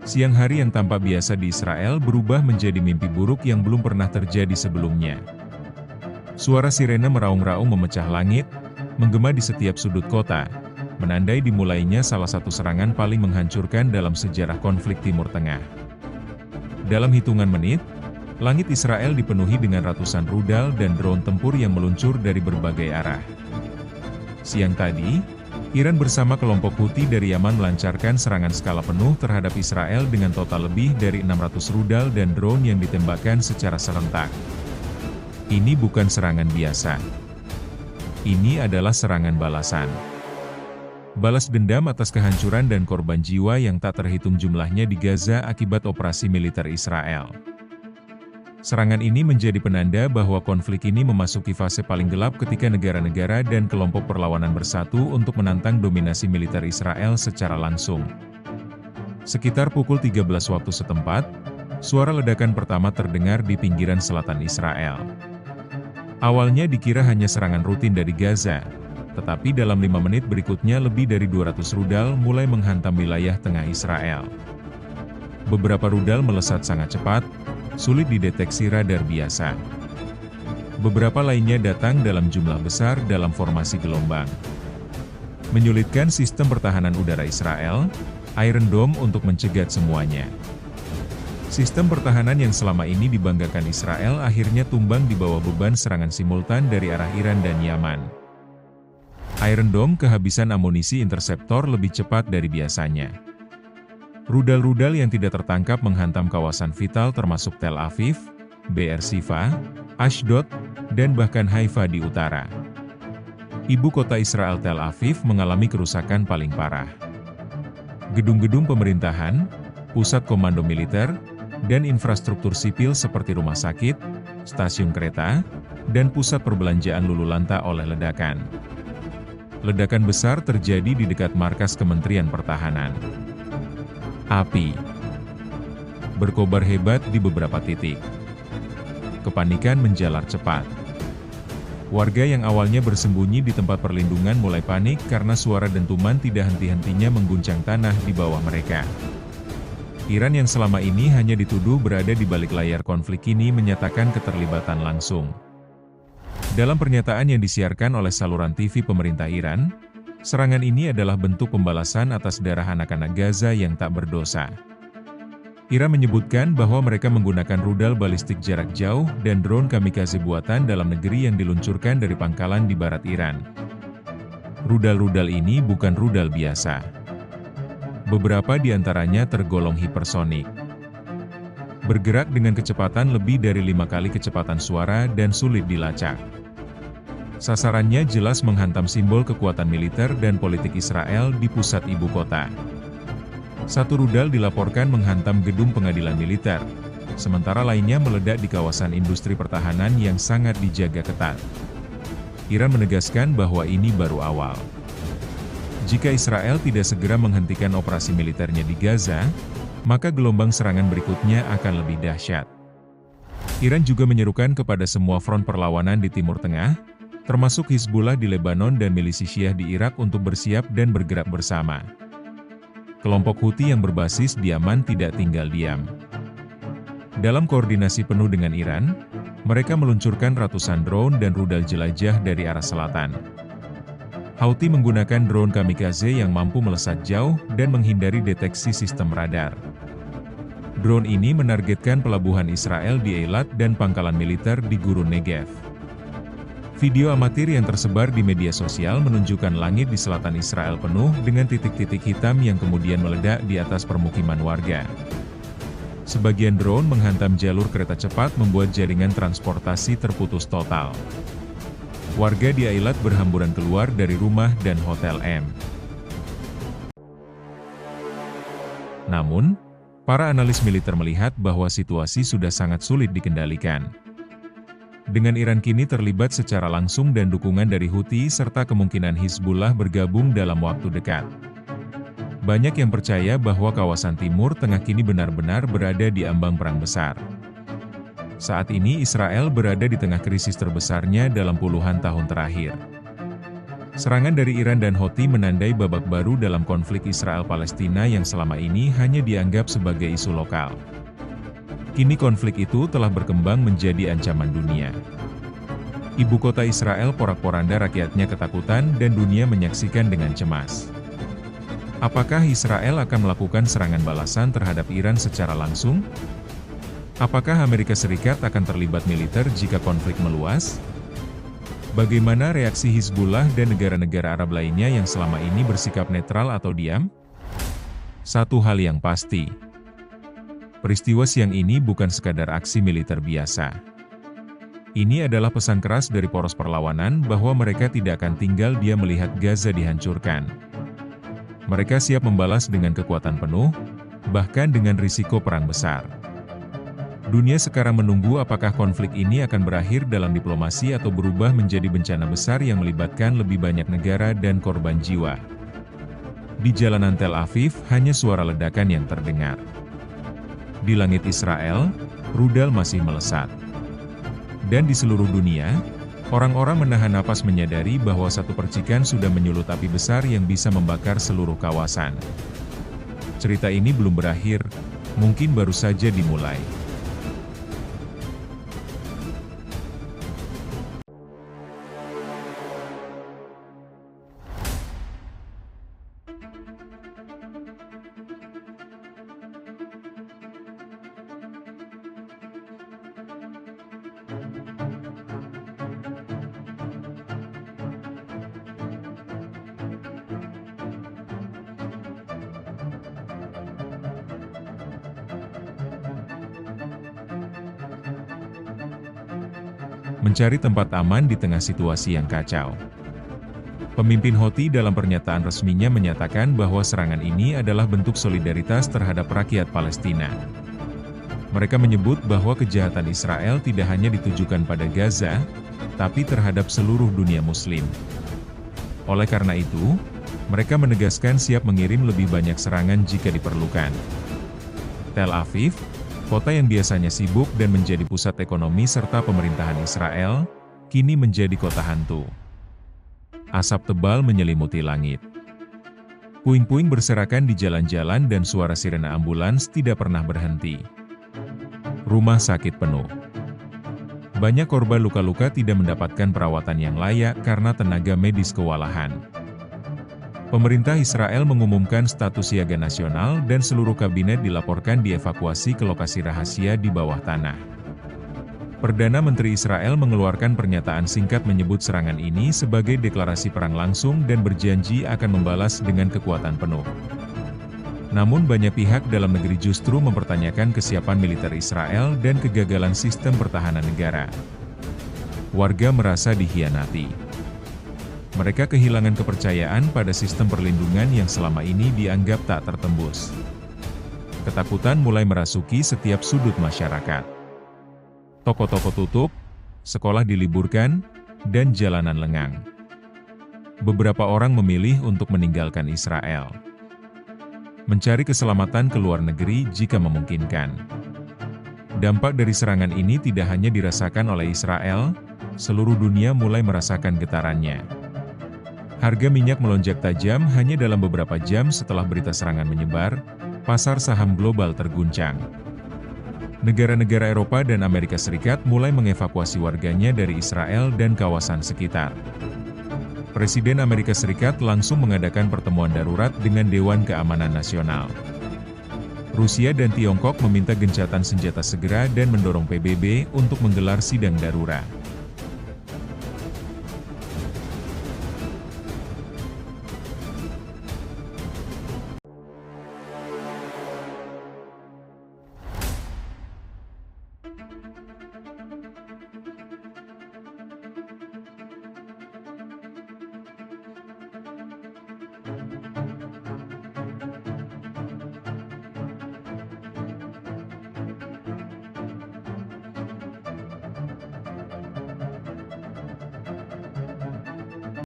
Siang hari yang tampak biasa di Israel berubah menjadi mimpi buruk yang belum pernah terjadi sebelumnya. Suara sirene meraung-raung memecah langit, menggema di setiap sudut kota, menandai dimulainya salah satu serangan paling menghancurkan dalam sejarah konflik Timur Tengah. Dalam hitungan menit, langit Israel dipenuhi dengan ratusan rudal dan drone tempur yang meluncur dari berbagai arah. Siang tadi, Iran bersama kelompok Houthi dari Yaman melancarkan serangan skala penuh terhadap Israel dengan total lebih dari 600 rudal dan drone yang ditembakkan secara serentak. Ini bukan serangan biasa. Ini adalah serangan balasan. Balas dendam atas kehancuran dan korban jiwa yang tak terhitung jumlahnya di Gaza akibat operasi militer Israel. Serangan ini menjadi penanda bahwa konflik ini memasuki fase paling gelap ketika negara-negara dan kelompok perlawanan bersatu untuk menantang dominasi militer Israel secara langsung. Sekitar pukul 13 waktu setempat, suara ledakan pertama terdengar di pinggiran selatan Israel. Awalnya dikira hanya serangan rutin dari Gaza, tetapi dalam 5 menit berikutnya lebih dari 200 rudal mulai menghantam wilayah tengah Israel. Beberapa rudal melesat sangat cepat, sulit dideteksi radar biasa. Beberapa lainnya datang dalam jumlah besar dalam formasi gelombang. Menyulitkan sistem pertahanan udara Israel, Iron Dome untuk mencegat semuanya. Sistem pertahanan yang selama ini dibanggakan Israel akhirnya tumbang di bawah beban serangan simultan dari arah Iran dan Yaman. Iron Dome kehabisan amunisi interseptor lebih cepat dari biasanya. Rudal-rudal yang tidak tertangkap menghantam kawasan vital termasuk Tel Aviv, Beersheva, Ashdod, dan bahkan Haifa di utara. Ibu kota Israel Tel Aviv mengalami kerusakan paling parah. Gedung-gedung pemerintahan, pusat komando militer, dan infrastruktur sipil seperti rumah sakit, stasiun kereta, dan pusat perbelanjaan luluh lanta oleh ledakan. Ledakan besar terjadi di dekat markas Kementerian Pertahanan. Api berkobar hebat di beberapa titik. Kepanikan menjalar cepat. Warga yang awalnya bersembunyi di tempat perlindungan mulai panik karena suara dentuman tidak henti-hentinya mengguncang tanah di bawah mereka. Iran yang selama ini hanya dituduh berada di balik layar konflik ini menyatakan keterlibatan langsung. Dalam pernyataan yang disiarkan oleh saluran TV pemerintah Iran, serangan ini adalah bentuk pembalasan atas darah anak-anak Gaza yang tak berdosa. Iran menyebutkan bahwa mereka menggunakan rudal balistik jarak jauh dan drone kamikaze buatan dalam negeri yang diluncurkan dari pangkalan di barat Iran. Rudal-rudal ini bukan rudal biasa. Beberapa di antaranya tergolong hipersonik. Bergerak dengan kecepatan lebih dari 5 kali kecepatan suara dan sulit dilacak. Sasarannya jelas menghantam simbol kekuatan militer dan politik Israel di pusat ibu kota. Satu rudal dilaporkan menghantam gedung pengadilan militer, sementara lainnya meledak di kawasan industri pertahanan yang sangat dijaga ketat. Iran menegaskan bahwa ini baru awal. Jika Israel tidak segera menghentikan operasi militernya di Gaza, maka gelombang serangan berikutnya akan lebih dahsyat. Iran juga menyerukan kepada semua front perlawanan di Timur Tengah, termasuk Hizbullah di Lebanon dan milisi Syiah di Irak untuk bersiap dan bergerak bersama. Kelompok Houthi yang berbasis di Yaman tidak tinggal diam. Dalam koordinasi penuh dengan Iran, mereka meluncurkan ratusan drone dan rudal jelajah dari arah selatan. Houthi menggunakan drone kamikaze yang mampu melesat jauh dan menghindari deteksi sistem radar. Drone ini menargetkan pelabuhan Israel di Eilat dan pangkalan militer di Gurun Negev. Video amatir yang tersebar di media sosial menunjukkan langit di selatan Israel penuh dengan titik-titik hitam yang kemudian meledak di atas permukiman warga. Sebagian drone menghantam jalur kereta cepat membuat jaringan transportasi terputus total. Warga di Eilat berhamburan keluar dari rumah dan hotel M. Namun, para analis militer melihat bahwa situasi sudah sangat sulit dikendalikan. Dengan Iran kini terlibat secara langsung dan dukungan dari Houthi serta kemungkinan Hizbullah bergabung dalam waktu dekat. Banyak yang percaya bahwa kawasan Timur Tengah kini benar-benar berada di ambang perang besar. Saat ini Israel berada di tengah krisis terbesarnya dalam puluhan tahun terakhir. Serangan dari Iran dan Houthi menandai babak baru dalam konflik Israel-Palestina yang selama ini hanya dianggap sebagai isu lokal. Kini konflik itu telah berkembang menjadi ancaman dunia. Ibu kota Israel porak-poranda, rakyatnya ketakutan dan dunia menyaksikan dengan cemas. Apakah Israel akan melakukan serangan balasan terhadap Iran secara langsung? Apakah Amerika Serikat akan terlibat militer jika konflik meluas? Bagaimana reaksi Hizbullah dan negara-negara Arab lainnya yang selama ini bersikap netral atau diam? Satu hal yang pasti, peristiwa siang ini bukan sekadar aksi militer biasa. Ini adalah pesan keras dari poros perlawanan bahwa mereka tidak akan tinggal diam melihat Gaza dihancurkan. Mereka siap membalas dengan kekuatan penuh, bahkan dengan risiko perang besar. Dunia sekarang menunggu apakah konflik ini akan berakhir dalam diplomasi atau berubah menjadi bencana besar yang melibatkan lebih banyak negara dan korban jiwa. Di jalanan Tel Aviv, hanya suara ledakan yang terdengar. Di langit Israel, rudal masih melesat. Dan di seluruh dunia, orang-orang menahan napas menyadari bahwa satu percikan sudah menyulut api besar yang bisa membakar seluruh kawasan. Cerita ini belum berakhir, mungkin baru saja dimulai. Mencari tempat aman di tengah situasi yang kacau. Pemimpin Houthi dalam pernyataan resminya menyatakan bahwa serangan ini adalah bentuk solidaritas terhadap rakyat Palestina. Mereka menyebut bahwa kejahatan Israel tidak hanya ditujukan pada Gaza, tapi terhadap seluruh dunia Muslim. Oleh karena itu, mereka menegaskan siap mengirim lebih banyak serangan jika diperlukan. Tel Aviv, kota yang biasanya sibuk dan menjadi pusat ekonomi serta pemerintahan Israel, kini menjadi kota hantu. Asap tebal menyelimuti langit. Puing-puing berserakan di jalan-jalan dan suara sirena ambulans tidak pernah berhenti. Rumah sakit penuh. Banyak korban luka-luka tidak mendapatkan perawatan yang layak karena tenaga medis kewalahan. Pemerintah Israel mengumumkan status siaga nasional dan seluruh kabinet dilaporkan dievakuasi ke lokasi rahasia di bawah tanah. Perdana Menteri Israel mengeluarkan pernyataan singkat menyebut serangan ini sebagai deklarasi perang langsung dan berjanji akan membalas dengan kekuatan penuh. Namun banyak pihak dalam negeri justru mempertanyakan kesiapan militer Israel dan kegagalan sistem pertahanan negara. Warga merasa dikhianati. Mereka kehilangan kepercayaan pada sistem perlindungan yang selama ini dianggap tak tertembus. Ketakutan mulai merasuki setiap sudut masyarakat. Toko-toko tutup, sekolah diliburkan, dan jalanan lengang. Beberapa orang memilih untuk meninggalkan Israel. Mencari keselamatan ke luar negeri jika memungkinkan. Dampak dari serangan ini tidak hanya dirasakan oleh Israel, seluruh dunia mulai merasakan getarannya. Harga minyak melonjak tajam hanya dalam beberapa jam setelah berita serangan menyebar, pasar saham global terguncang. Negara-negara Eropa dan Amerika Serikat mulai mengevakuasi warganya dari Israel dan kawasan sekitar. Presiden Amerika Serikat langsung mengadakan pertemuan darurat dengan Dewan Keamanan Nasional. Rusia dan Tiongkok meminta gencatan senjata segera dan mendorong PBB untuk menggelar sidang darurat.